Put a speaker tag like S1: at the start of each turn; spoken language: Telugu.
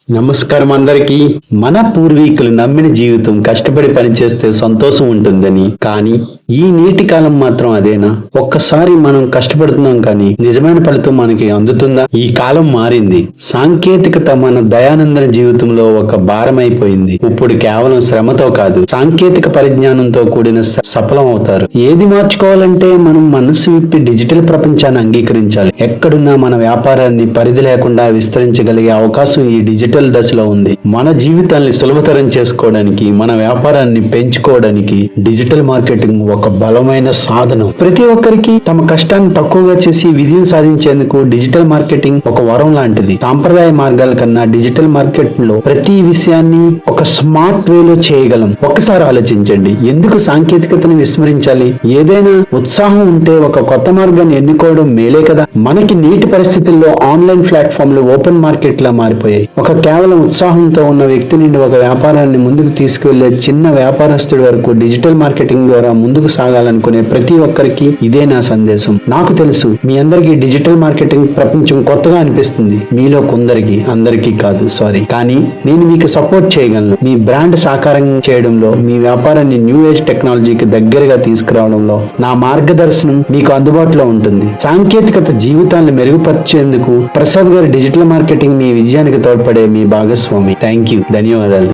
S1: నమస్కారం అందరికీ. మన పూర్వీకులు నమ్మిన జీవితం కష్టపడి పనిచేస్తే సంతోషం ఉంటుందని, కానీ ఈ నేటి కాలం మాత్రం అదేనా? ఒక్కసారి మనం కష్టపడుతున్నాం కానీ నిజమైన ఫలితం మనకి అందుతుందా? ఈ కాలం మారింది. సాంకేతికత మన దయానందన జీవితంలో ఒక భారం అయిపోయింది. ఇప్పుడు కేవలం శ్రమతో కాదు, సాంకేతిక పరిజ్ఞానంతో కూడిన సఫలం అవుతారు. ఏది మార్చుకోవాలంటే మనం మనసు విప్పి డిజిటల్ ప్రపంచాన్ని అంగీకరించాలి. ఎక్కడున్నా మన వ్యాపారాన్ని పరిధి లేకుండా విస్తరించగలిగే అవకాశం ఈ డిజిటల్ దశలో ఉంది. మన జీవితాన్ని సులభతరం చేసుకోవడానికి, మన వ్యాపారాన్ని పెంచుకోవడానికి డిజిటల్ మార్కెటింగ్ ఒక బలమైన సాధనం. ప్రతి ఒక్కరికి తమ కష్టాన్ని తక్కువగా చేసి విజయం సాధించేందుకు డిజిటల్ మార్కెటింగ్ ఒక వరం లాంటిది. సాంప్రదాయ మార్గాల కన్నా డిజిటల్ మార్కెట్ లో ప్రతి విషయాన్ని ఒక స్మార్ట్ వేలో చేయగలం. ఒక్కసారి ఆలోచించండి, ఎందుకు సాంకేతికతను విస్మరించాలి? ఏదైనా ఉత్సాహం ఉంటే ఒక కొత్త మార్గాన్ని ఎన్నుకోవడం మేలే కదా. మనకి నేటి పరిస్థితుల్లో ఆన్లైన్ ప్లాట్ఫామ్లు ఓపెన్ మార్కెట్ లా మారిపోయాయి. ఒక కేవలం ఉత్సాహంతో ఉన్న వ్యక్తి నుండి ఒక వ్యాపారాన్ని ముందుకు తీసుకువెళ్లే చిన్న వ్యాపారస్తుడి వరకు డిజిటల్ మార్కెటింగ్ ద్వారా ముందుకు సాగాలనుకునే ప్రతి ఒక్కరికి ఇదే నా సందేశం. నాకు తెలుసు, మీ అందరికీ డిజిటల్ మార్కెటింగ్ ప్రపంచం కొత్తగా అనిపిస్తుంది. మీలో కొందరికి, అందరికీ కాదు, సారీ. కానీ నేను మీకు సపోర్ట్ చేయగలను. మీ బ్రాండ్ సాకారం చేయడంలో, మీ వ్యాపారాన్ని న్యూ ఏజ్ టెక్నాలజీకి దగ్గరగా తీసుకురావడంలో నా మార్గదర్శనం మీకు అందుబాటులో ఉంటుంది. సాంకేతికత జీవితాన్ని మెరుగుపరిచేందుకు ప్రసాద్ గారి డిజిటల్ మార్కెటింగ్ మీ విజయానికి తోడ్పడే మీ భాగస్వామి. Thank you. ధన్యవాదాలు.